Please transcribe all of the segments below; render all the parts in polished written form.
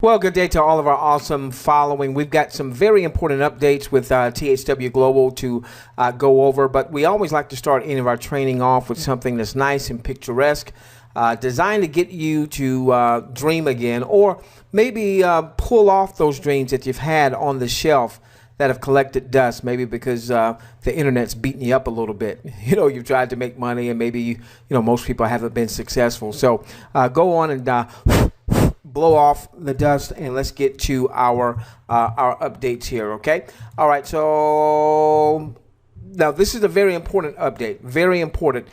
Well, good day to all of our awesome following. We've got some very important updates with THWGlobal to go over, but we always like to start any of our training off with something that's nice and picturesque, designed to get you to dream again, or maybe pull off those dreams that you've had on the shelf that have collected dust, maybe because the internet's beating you up a little bit. You know, you've tried to make money and maybe, most people haven't been successful. So go on and blow off the dust and let's get to our updates here. Okay. All right. So now this is a very important update. Very important.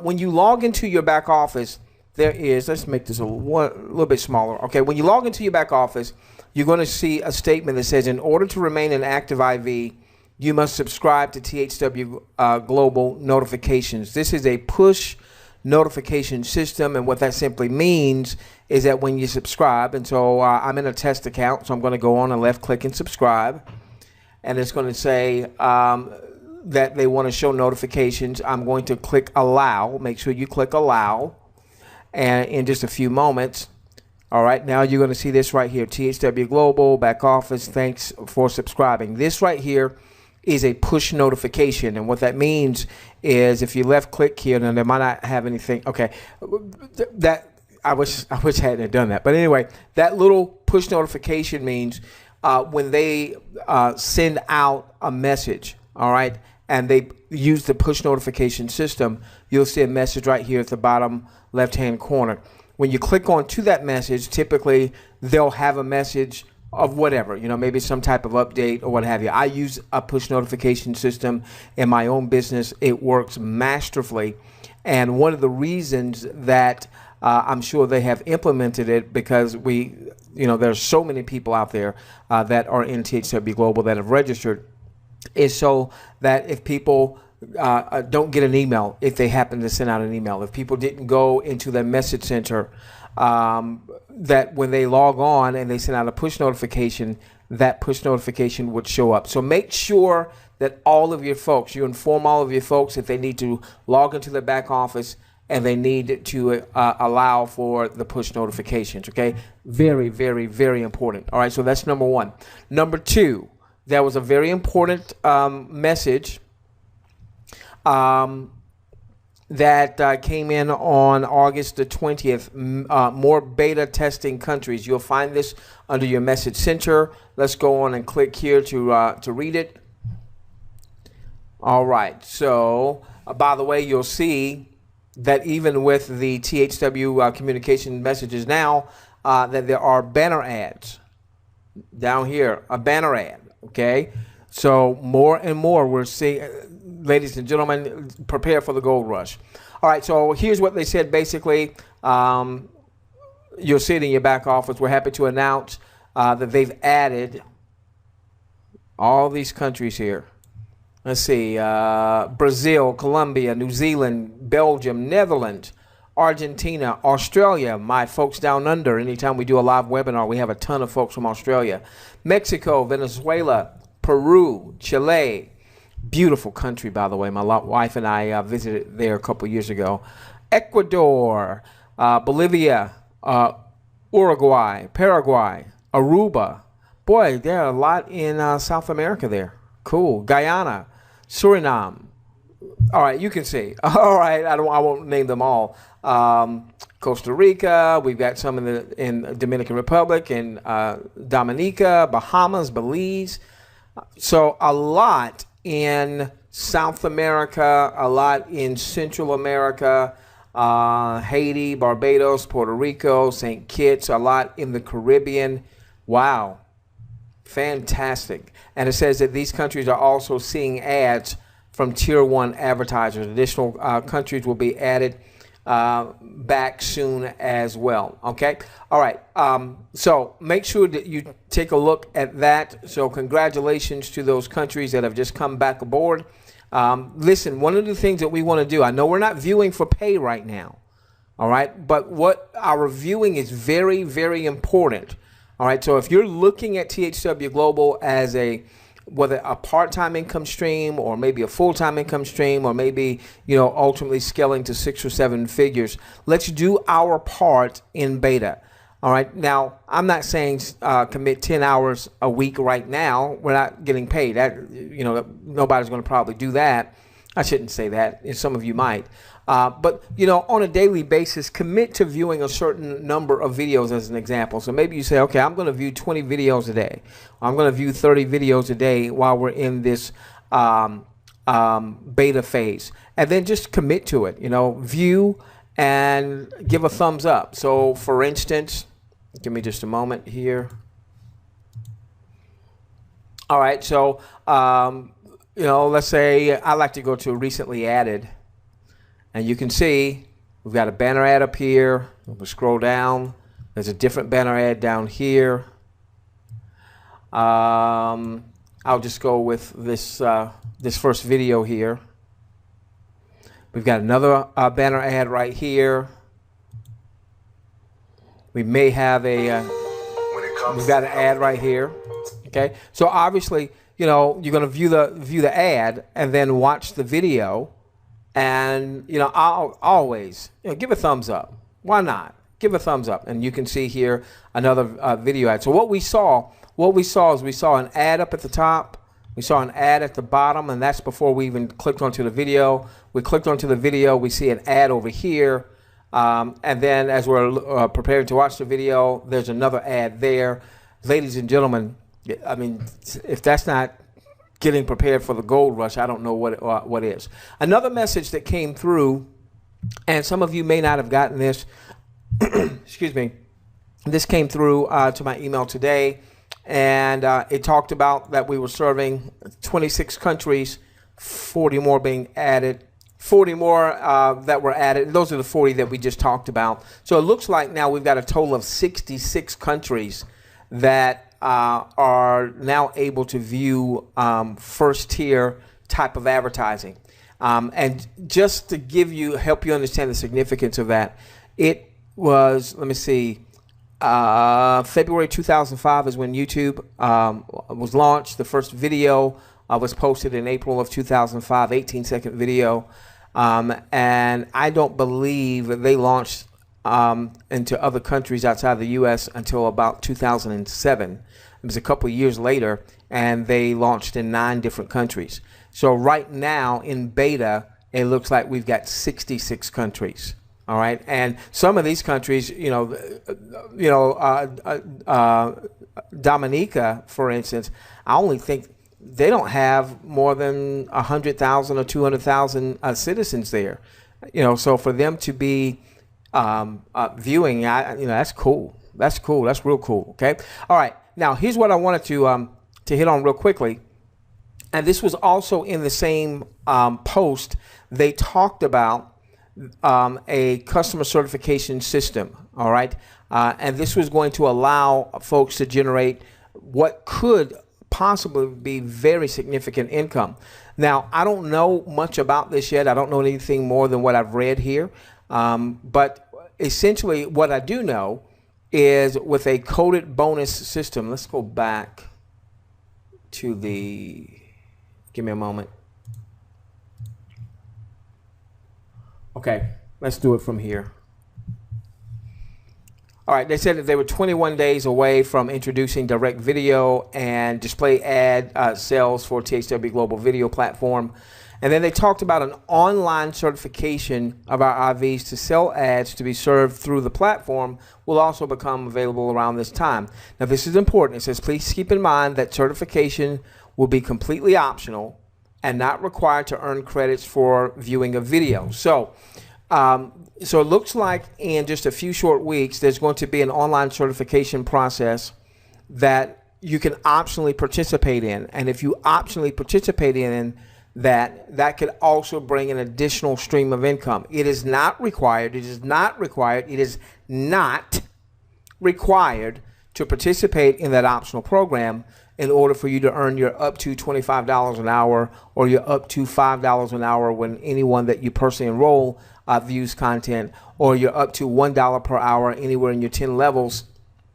When you log into your back office, there is, let's make this a little bit smaller. Okay. When you log into your back office, you're going to see a statement that says, in order to remain an active IV, you must subscribe to THWGlobal notifications. This is a push notification system, and what that simply means is that when you subscribe, and so I'm in a test account, so I'm going to go on and left click and subscribe, and it's going to say that they want to show notifications. I'm going to click allow. Make sure you click allow, and in just a few moments, all right, now you're going to see this right here, THWGlobal back office, thanks for subscribing. This right here is a push notification, and what that means is if you left click here, then they might not have anything. Okay, that I wish I hadn't done that, but anyway, that little push notification means when they send out a message, all right, and they use the push notification system, you'll see a message right here at the bottom left hand corner. When you click on to that message, typically they'll have a message of whatever, maybe some type of update or what have you. I use a push notification system in my own business. It works masterfully. And one of the reasons that I'm sure they have implemented it, because there's so many people out there that are in THWGlobal that have registered, is so that if people don't get an email, if they happen to send out an email, if people didn't go into their message center, that when they log on and they send out a push notification, that push notification would show up. So make sure that all of your folks, you inform all of your folks that they need to log into their back office and they need to allow for the push notifications. Okay, very, very, very important. All right, so that's number one. Number two, there was a very important message that came in on August the 20th, more beta testing countries. You'll find this under your message center. Let's go on and click here to read it. All right, so by the way, you'll see that even with the THW communication messages now, that there are banner ads down here, a banner ad, okay? So more and more we're seeing, ladies and gentlemen, prepare for the gold rush. All right, so here's what they said basically. You'll see it in your back office. We're happy to announce that they've added all these countries here. Let's see, Brazil, Colombia, New Zealand, Belgium, Netherlands, Argentina, Australia, my folks down under. Anytime we do a live webinar, we have a ton of folks from Australia. Mexico, Venezuela, Peru, Chile. Beautiful country, by the way. My wife and I visited there a couple years ago. Ecuador, Bolivia, Uruguay, Paraguay, Aruba. Boy, there are a lot in South America there. Cool. Guyana, Suriname. All right, you can see. All right, I won't name them all. Costa Rica. We've got some in the Dominican Republic, in Dominica, Bahamas, Belize. So a lot in South America, a lot in Central America, Haiti, Barbados, Puerto Rico, St. Kitts, a lot in the Caribbean. Wow, fantastic. And it says that these countries are also seeing ads from Tier 1 advertisers. Additional countries will be added back soon as well. Okay. All right. So make sure that you take a look at that. So congratulations to those countries that have just come back aboard. Listen, one of the things that we want to do, I know we're not viewing for pay right now. All right. But what our viewing is very, very important. All right. So if you're looking at THWGlobal as whether a part-time income stream or maybe a full-time income stream or maybe, ultimately scaling to 6 or 7 figures, let's do our part in beta. All right. Now, I'm not saying commit 10 hours a week right now. We're not getting paid. That, you know, nobody's going to probably do that. I shouldn't say that. Some of you might. But, you know, on a daily basis, commit to viewing a certain number of videos as an example. So maybe you say, okay, I'm going to view 20 videos a day. I'm going to view 30 videos a day while we're in this beta phase. And then just commit to it. You know, view and give a thumbs up. So, for instance, give me just a moment here. All right, so, you know, let's say I like to go to recently added. And you can see we've got a banner ad up here. We'll scroll down. There's a different banner ad down here. I'll just go with this, this first video here. We've got another banner ad right here. We may have a, we've got an ad right here. Okay, so obviously, you know, you're going to view the ad and then watch the video, and you know, I'll always, you know, give a thumbs up. Why not? Give a thumbs up, and you can see here another video ad. So what we saw is we saw an ad up at the top. We saw an ad at the bottom, and that's before we even clicked onto the video. We clicked onto the video. We see an ad over here. And then as we're preparing to watch the video, there's another ad there. Ladies and gentlemen, I mean, if that's not getting prepared for the gold rush, I don't know what is. Another message that came through, and some of you may not have gotten this, excuse me, this came through to my email today. And it talked about that we were serving 26 countries, 40 more being added, 40 more that were added. Those are the 40 that we just talked about. So it looks like now we've got a total of 66 countries that are now able to view first tier type of advertising. And just to help you understand the significance of that, it was, let me see, February 2005 is when YouTube was launched. The first video was posted in April of 2005, 18-second video. And I don't believe they launched into other countries outside the U.S. until about 2007. It was a couple of years later, and they launched in 9 different countries. So right now in beta, it looks like we've got 66 countries. All right, and some of these countries, Dominica, for instance, I only think they don't have more than 100,000 or 200,000 citizens there. You know, so for them to be viewing, that's cool. That's cool. That's real cool. Okay. All right. Now here's what I wanted to hit on real quickly, and this was also in the same post. They talked about a customer certification system, all right? And this was going to allow folks to generate what could possibly be very significant income. Now, I don't know much about this yet. I don't know anything more than what I've read here. But essentially what I do know is with a coded bonus system, let's go back to give me a moment. Okay, let's do it from here. All right, they said that they were 21 days away from introducing direct video and display ad sales for THWGlobal video platform. And then they talked about an online certification of our IVs to sell ads to be served through the platform will also become available around this time. Now, this is important. It says, please keep in mind that certification will be completely optional and not required to earn credits for viewing a video. So it looks like in just a few short weeks, there's going to be an online certification process that you can optionally participate in. And if you optionally participate in that could also bring an additional stream of income. It is not required. It is not required. It is not required to participate in that optional program in order for you to earn your up to $25 an hour or your up to $5 an hour when anyone that you personally enroll views content, or your up to $1 per hour anywhere in your 10 levels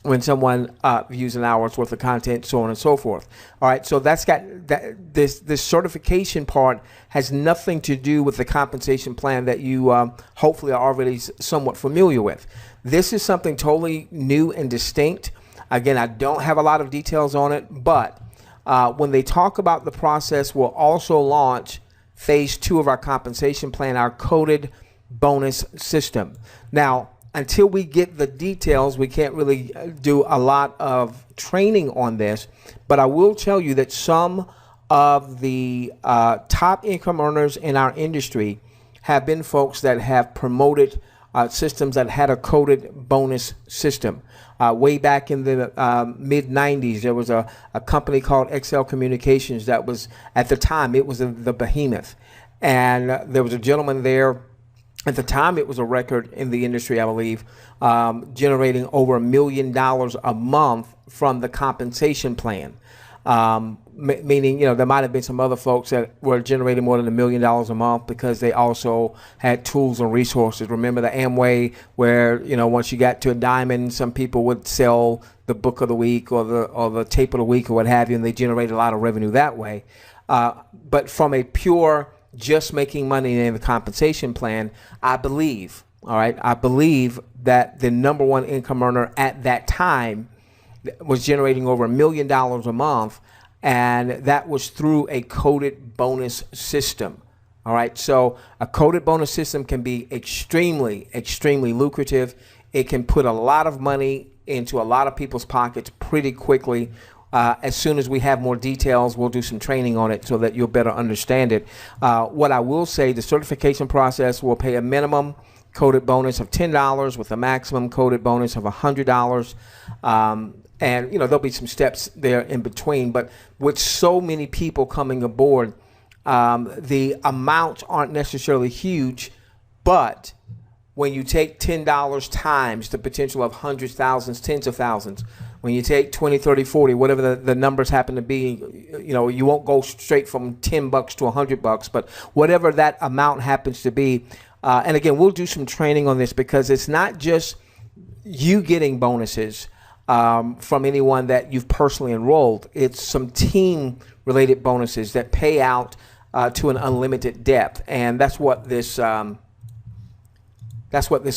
when someone views an hour's worth of content, so on and so forth. All right, so that's got this certification part has nothing to do with the compensation plan that you hopefully are already somewhat familiar with. This is something totally new and distinct. Again, I don't have a lot of details on it, but when they talk about the process, we'll also launch phase 2 of our compensation plan, our coded bonus system. Now, until we get the details, we can't really do a lot of training on this, but I will tell you that some of the top income earners in our industry have been folks that have promoted systems that had a coded bonus system. Way back in the mid-90s, there was a company called XL Communications that was, at the time, it was the behemoth. And there was a gentleman there. At the time, it was a record in the industry, I believe, generating over $1 million a month from the compensation plan. Meaning, you know, there might have been some other folks that were generating more than $1 million a month because they also had tools and resources. Remember the Amway, where, you know, once you got to a diamond, some people would sell the book of the week or the tape of the week or what have you, and they generated a lot of revenue that way. But from a pure just making money in the compensation plan, I believe, all right, I believe that the #1 income earner at that time was generating over $1 million a month, and that was through a coded bonus system. All right, so a coded bonus system can be extremely, extremely lucrative. It can put a lot of money into a lot of people's pockets pretty quickly. As soon as we have more details, we'll do some training on it so that you'll better understand it. What I will say, the certification process will pay a minimum coded bonus of $10 with a maximum coded bonus of $100. And, you know, there'll be some steps there in between. But with so many people coming aboard, the amounts aren't necessarily huge. But when you take $10 times the potential of hundreds, thousands, tens of thousands, when you take 20, 30, 40, whatever the numbers happen to be, you know, you won't go straight from $10 to $100, but whatever that amount happens to be. And again, we'll do some training on this because it's not just you getting bonuses from anyone that you've personally enrolled. It's some team related bonuses that pay out to an unlimited depth. And that's what this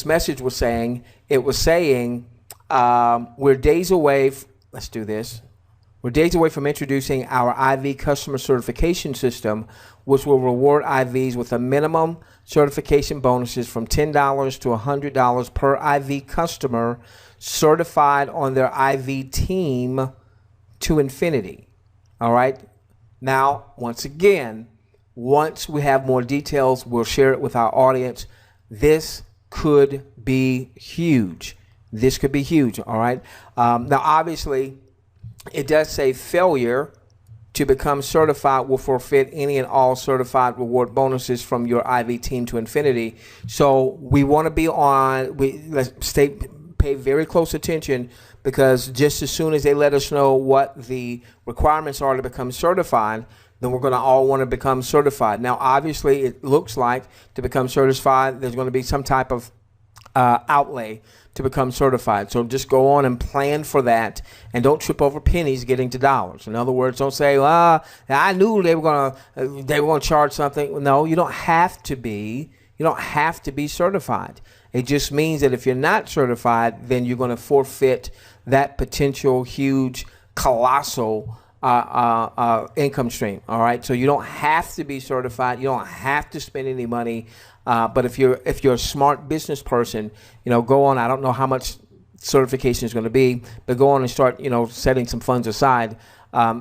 message was saying. It was saying, we're days away. Let's do this. We're days away from introducing our IV customer certification system, which will reward IVs with a minimum certification bonuses from $10 to $100 per IV customer certified on their IV team to infinity. All right. Now, once again, once we have more details, we'll share it with our audience. This could be huge. This could be huge, all right? Now, obviously, it does say failure to become certified will forfeit any and all certified reward bonuses from your IV team to infinity. So we want to be on, let's pay very close attention, because just as soon as they let us know what the requirements are to become certified, then we're going to all want to become certified. Now, obviously, it looks like to become certified, there's going to be some type of outlay to become certified. So just go on and plan for that, and don't trip over pennies getting to dollars. In other words, don't say, "Well, I knew they were going to charge something." No, you don't have to be. You don't have to be certified. It just means that if you're not certified, then you're going to forfeit that potential huge, colossal income stream. All right. So you don't have to be certified. You don't have to spend any money. But if you're a smart business person, you know, go on. I don't know how much certification is going to be, but go on and start, you know, setting some funds aside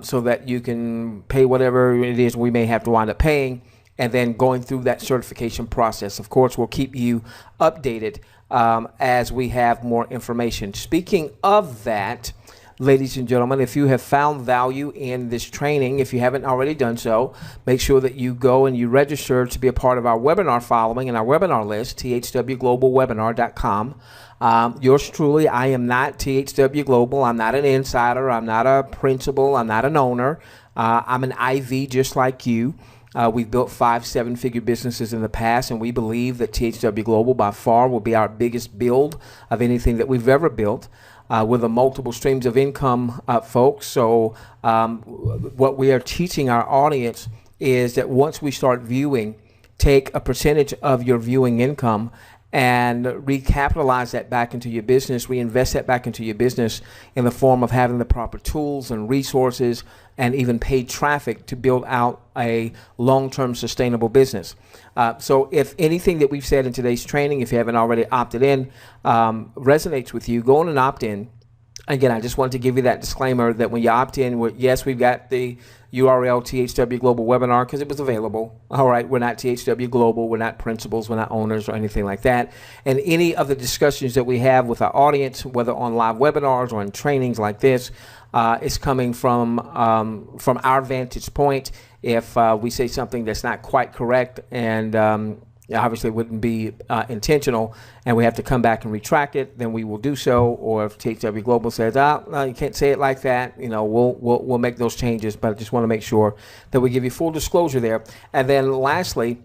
so that you can pay whatever it is we may have to wind up paying, and then going through that certification process. Of course, we'll keep you updated as we have more information. Speaking of that, ladies and gentlemen, if you have found value in this training, if you haven't already done so, make sure that you go and you register to be a part of our webinar following and our webinar list, THWGlobalwebinar.com. Yours truly, I am not THW Global. I'm not an insider. I'm not a principal. I'm not an owner. I'm an IV just like you. We've built 5, 7-figure businesses in the past, and we believe that THW Global by far will be our biggest build of anything that we've ever built. with the multiple streams of income, folks. So what we are teaching our audience is that once we start viewing, take a percentage of your viewing income and recapitalize that back into your business, reinvest that back into your business in the form of having the proper tools and resources and even paid traffic to build out a long-term sustainable business. So if anything that we've said in today's training, if you haven't already opted in, resonates with you, go on and opt in. Again, I just wanted to give you that disclaimer that when you opt in, yes, we've got the URL THW Global webinar because it was available. All right, we're not THW Global, we're not principals, we're not owners or anything like that. And any of the discussions that we have with our audience, whether on live webinars or in trainings like this, is coming from our vantage point. If we say something that's not quite correct and obviously it wouldn't be intentional, and we have to come back and retract it, then we will do so. Or if THW Global says, no, you can't say it like that, we'll make those changes. But I just want to make sure that we give you full disclosure there. And then lastly,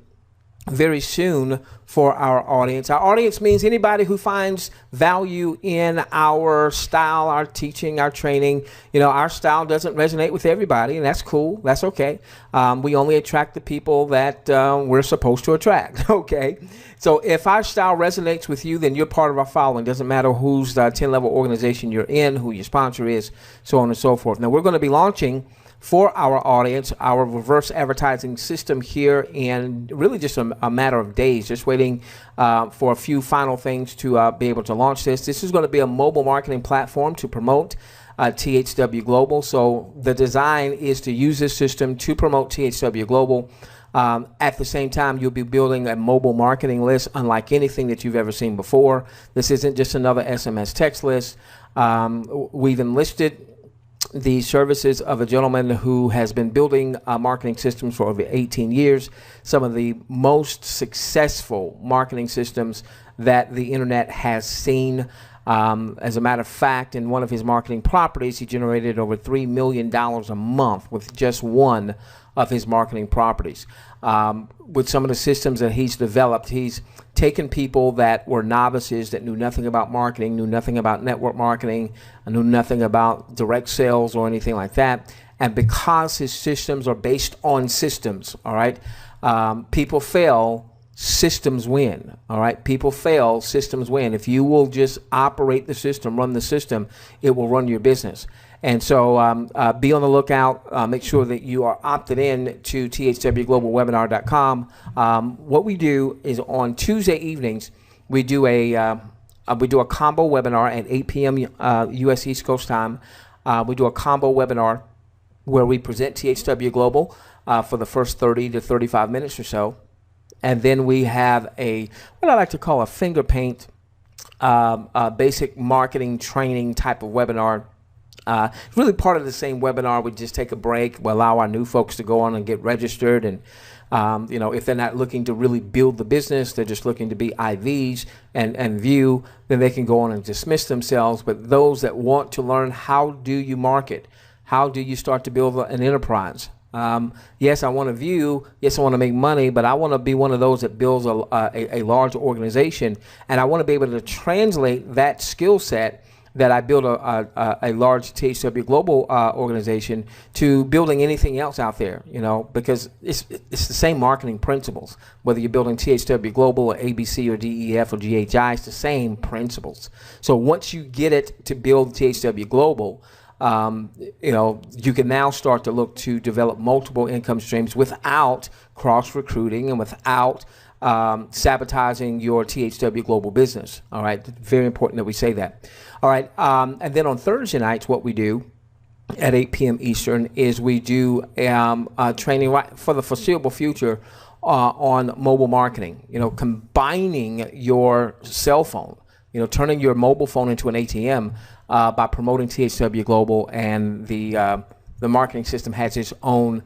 very soon for our audience means anybody who finds value in our style, our teaching, our training. Our style doesn't resonate with everybody, and that's cool. That's okay. We only attract the people that we're supposed to attract. Okay. So if our style resonates with you, then you're part of our following. Doesn't matter whose 10-level organization you're in, who your sponsor is, so on and so forth. Now we're going to be launching for our audience our reverse advertising system here in really just a matter of days, just waiting for a few final things to be able to launch this. This is going to be a mobile marketing platform to promote THW Global. So the design is to use this system to promote THW Global. At the same time, you'll be building a mobile marketing list unlike anything that you've ever seen before. This isn't just another SMS text list. We've enlisted the services of a gentleman who has been building marketing systems for over 18 years, some of the most successful marketing systems that the internet has seen. As a matter of fact, in one of his marketing properties, he generated over $3 million a month with just one of his marketing properties. With some of the systems that he's developed, he's taken people that were novices, that knew nothing about marketing, knew nothing about network marketing, knew nothing about direct sales or anything like that. And because his systems are based on systems, all right, people fail, systems win. All right, people fail, systems win. If you will just operate the system, run the system, it will run your business. And so be on the lookout. Make sure that you are opted in to THWGlobalWebinar.com. What we do is on Tuesday evenings, we do a combo webinar at 8 p.m. U.S. East Coast time. We do a combo webinar where we present THW Global for the first 30 to 35 minutes or so. And then we have what I like to call a finger paint, basic marketing training type of webinar. It's really part of the same webinar. We just take a break. We allow our new folks to go on and get registered. And, if they're not looking to really build the business, they're just looking to be IVs and view, then they can go on and dismiss themselves. But those that want to learn, how do you market? How do you start to build an enterprise? Yes, I want to view. Yes, I want to make money, but I want to be one of those that builds a large organization. And I want to be able to translate that skill set that I build a large THW Global organization to building anything else out there, because it's the same marketing principles. Whether you're building THW Global or ABC or DEF or GHI, it's the same principles. So once you get it to build THW Global, you can now start to look to develop multiple income streams without cross-recruiting and without sabotaging your THW Global business. All right, very important that we say that. All right, and then on Thursday nights, what we do at 8 p.m. Eastern is we do training right for the foreseeable future on mobile marketing. Combining your cell phone, turning your mobile phone into an ATM by promoting THW Global, and the marketing system has its own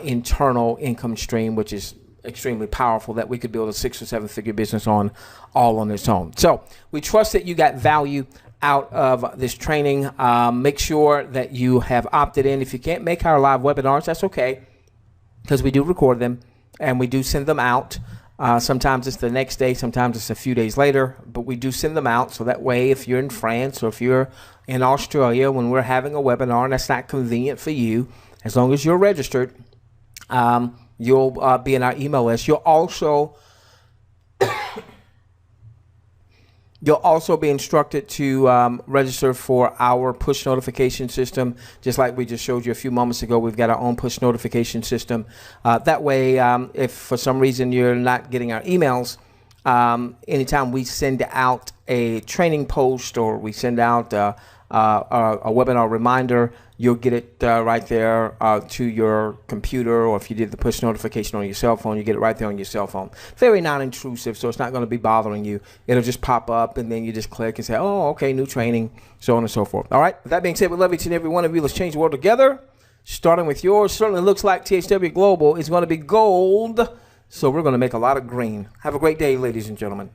internal income stream, which is extremely powerful, that we could build a 6 or 7 figure business on all on its own. So we trust that you got value out of this training. Make sure that you have opted in. If you can't make our live webinars, that's okay, because we do record them and we do send them out Sometimes it's the next day, sometimes it's a few days later, but we do send them out. So that way, if you're in France or if you're in Australia, when we're having a webinar and that's not convenient for you, as long as you're registered, you'll be in our email list. You'll also be instructed to register for our push notification system. Just like we just showed you a few moments ago, we've got our own push notification system. That way, if for some reason you're not getting our emails, anytime we send out a training post or we send out a webinar reminder, you'll get it right there to your computer, or if you did the push notification on your cell phone, you get it right there on your cell phone. Very non-intrusive, so it's not going to be bothering you. It'll just pop up, and then you just click and say, oh, okay, new training, so on and so forth. All right, with that being said, we love each and every one of you. Let's change the world together, starting with yours. Certainly looks like THW Global is going to be gold, so we're going to make a lot of green. Have a great day, ladies and gentlemen.